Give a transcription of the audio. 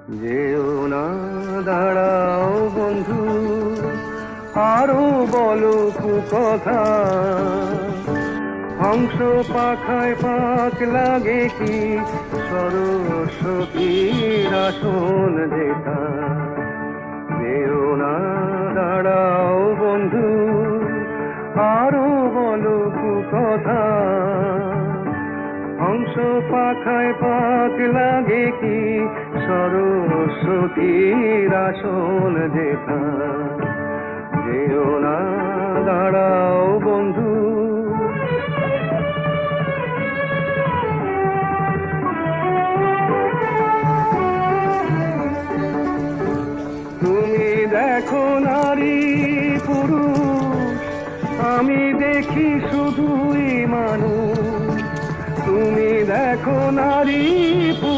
যেও না, দাঁড়াও বন্ধু, আরো বলো কথা। হংস পাখায় পাক লাগে কি, সরস্বতীর আসন যেথা। যেও না, দাঁড়াও বন্ধু, আরো বলো কথা। হংস পাখায় পাক লাগে কি, সরস্বতীর আসন যেথা। যেও না, দাঁড়াও বন্ধু। তুমি দেখো নারী পুরুষ, আমি দেখি শুধুই মানুষ। তুমি দেখো নারী পুরুষ,